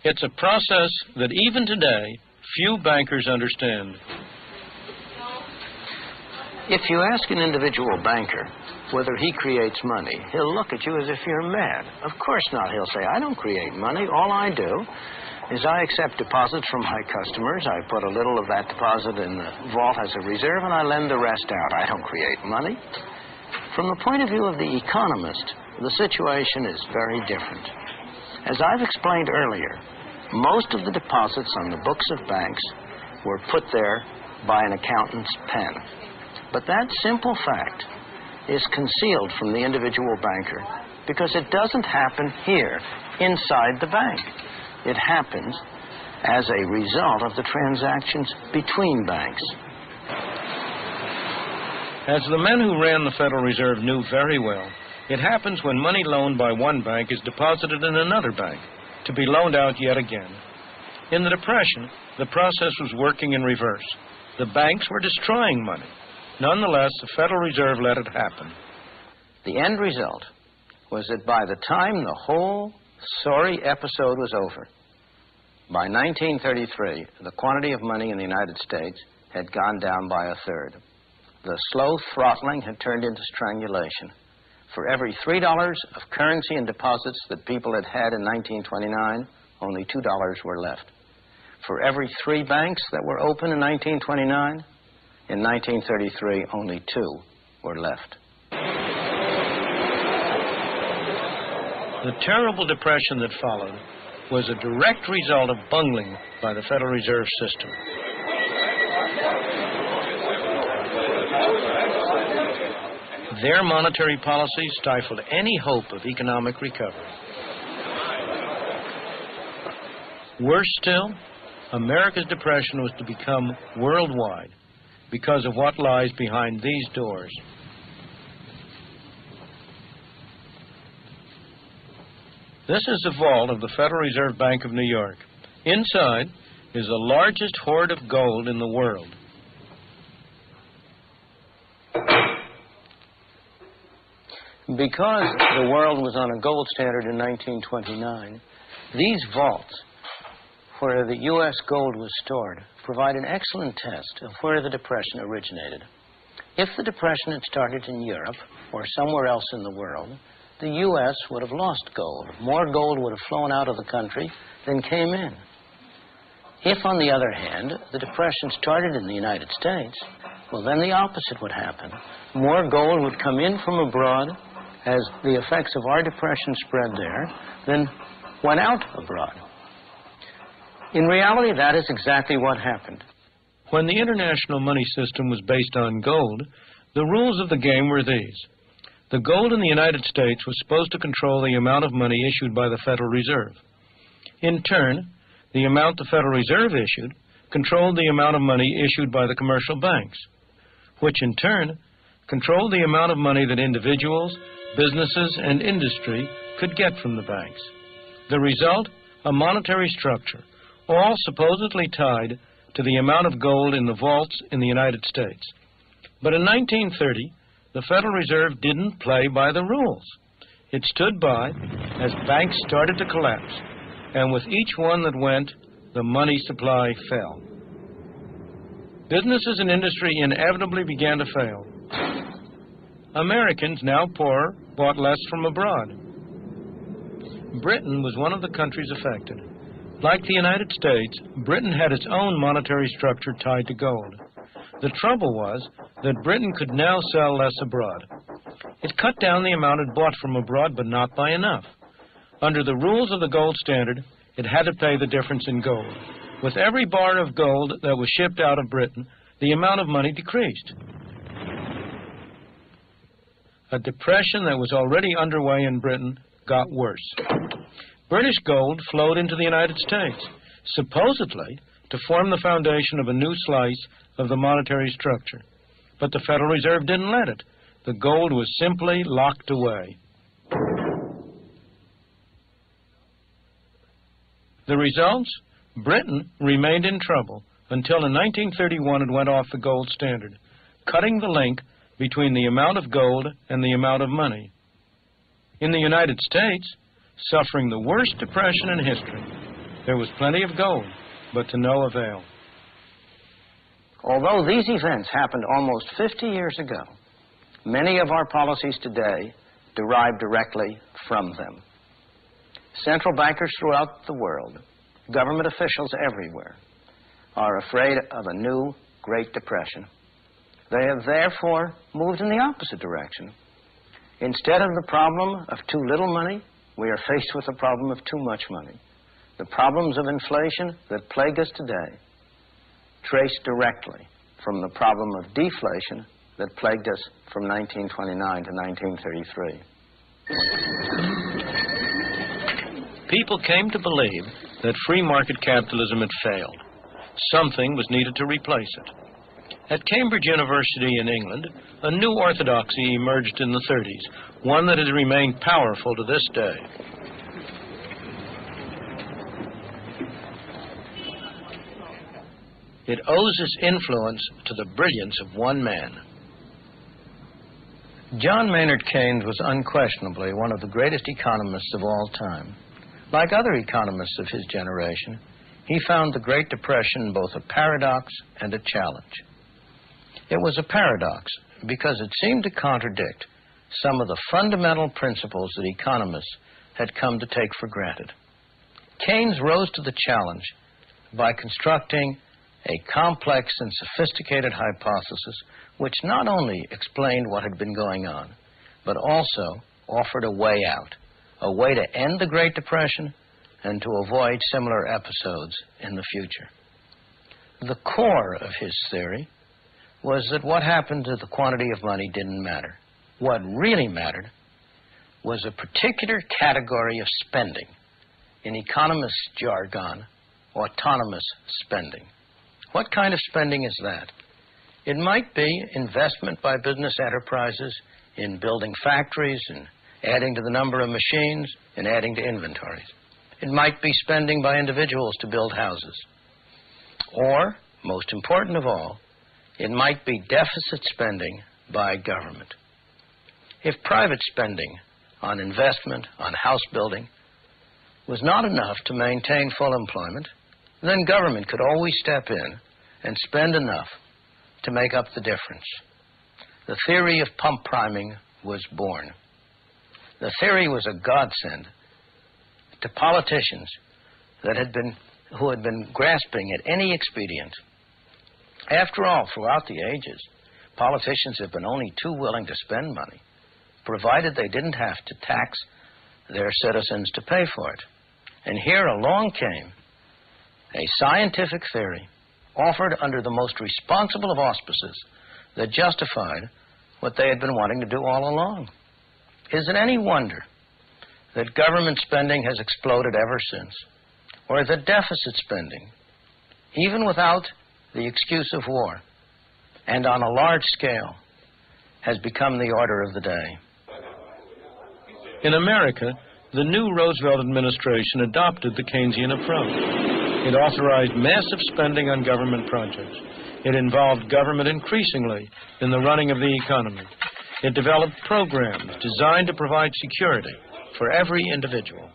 It's a process that even today, few bankers understand. If you ask an individual banker whether he creates money, he'll look at you as if you're mad. Of course not. He'll say, I don't create money. All I do is I accept deposits from my customers. I put a little of that deposit in the vault as a reserve, and I lend the rest out. I don't create money. From the point of view of the economist, the situation is very different. As I've explained earlier, most of the deposits on the books of banks were put there by an accountant's pen. But that simple fact is concealed from the individual banker because it doesn't happen here inside the bank. It happens as a result of the transactions between banks. As the men who ran the Federal Reserve knew very well, it happens when money loaned by one bank is deposited in another bank to be loaned out yet again. In the Depression, the process was working in reverse. The banks were destroying money. Nonetheless, the Federal Reserve let it happen. The end result was that by the time the whole sorry episode was over, by 1933, the quantity of money in the United States had gone down by a third. The slow throttling had turned into strangulation. For every $3 of currency and deposits that people had had in 1929, only $2 were left. For every 3 banks that were open in 1929, in 1933, only 2 were left. The terrible depression that followed was a direct result of bungling by the Federal Reserve System. Their monetary policy stifled any hope of economic recovery. Worse still, America's depression was to become worldwide because of what lies behind these doors. This is the vault of the Federal Reserve Bank of New York. Inside is the largest hoard of gold in the world. Because the world was on a gold standard in 1929, these vaults where the U.S. gold was stored provide an excellent test of where the Depression originated. If the Depression had started in Europe or somewhere else in the world, the U.S. would have lost gold. More gold would have flown out of the country than came in. If, on the other hand, the Depression started in the United States, well, then the opposite would happen. More gold would come in from abroad as the effects of our depression spread there than went out abroad. In reality, that is exactly what happened. When the international money system was based on gold, the rules of the game were these. The gold in the United States was supposed to control the amount of money issued by the Federal Reserve. In turn, the amount the Federal Reserve issued controlled the amount of money issued by the commercial banks, which in turn controlled the amount of money that individuals, businesses, and industry could get from the banks. The result, a monetary structure, all supposedly tied to the amount of gold in the vaults in the United States. But in 1930, the Federal Reserve didn't play by the rules. It stood by as banks started to collapse, and with each one that went, the money supply fell. Businesses and industry inevitably began to fail. Americans, now poorer, bought less from abroad. Britain was one of the countries affected. Like the United States, Britain had its own monetary structure tied to gold. The trouble was that Britain could now sell less abroad. It cut down the amount it bought from abroad, but not by enough. Under the rules of the gold standard, it had to pay the difference in gold. With every bar of gold that was shipped out of Britain, the amount of money decreased. A depression that was already underway in Britain got worse. British gold flowed into the United States, supposedly to form the foundation of a new slice of the monetary structure. But the Federal Reserve didn't let it. The gold was simply locked away. The results? Britain remained in trouble until in 1931 it went off the gold standard, cutting the link between the amount of gold and the amount of money. In the United States, suffering the worst depression in history, There was plenty of gold, but to no avail. Although these events happened almost 50 years ago, many of our policies today derive directly from them. Central bankers throughout the world, government officials everywhere, are afraid of a new Great Depression. They have therefore moved in the opposite direction. Instead of the problem of too little money, we are faced with the problem of too much money. The problems of inflation that plague us today trace directly from the problem of deflation that plagued us from 1929 to 1933. People came to believe that free market capitalism had failed. Something was needed to replace it. At Cambridge University in England, a new orthodoxy emerged in the 30s, one that has remained powerful to this day. It owes its influence to the brilliance of one man. John Maynard Keynes was unquestionably one of the greatest economists of all time. Like other economists of his generation, he found the Great Depression both a paradox and a challenge. It was a paradox because it seemed to contradict some of the fundamental principles that economists had come to take for granted. Keynes rose to the challenge by constructing a complex and sophisticated hypothesis which not only explained what had been going on, but also offered a way out, a way to end the Great Depression and to avoid similar episodes in the future. The core of his theory was that what happened to the quantity of money didn't matter. What really mattered was a particular category of spending, in economists' jargon, autonomous spending. What kind of spending is that? It might be investment by business enterprises in building factories and adding to the number of machines and adding to inventories. It might be spending by individuals to build houses. Or, most important of all, it might be deficit spending by government. If private spending on investment, on house building, was not enough to maintain full employment, then government could always step in and spend enough to make up the difference. The theory of pump priming was born. The theory was a godsend to politicians who had been grasping at any expedient. After all, throughout the ages, politicians have been only too willing to spend money, provided they didn't have to tax their citizens to pay for it. And here along came a scientific theory offered under the most responsible of auspices that justified what they had been wanting to do all along. Is it any wonder that government spending has exploded ever since, or that deficit spending, even without the excuse of war, and on a large scale, has become the order of the day? In America, the new Roosevelt administration adopted the Keynesian approach. It authorized massive spending on government projects. It involved government increasingly in the running of the economy. It developed programs designed to provide security for every individual.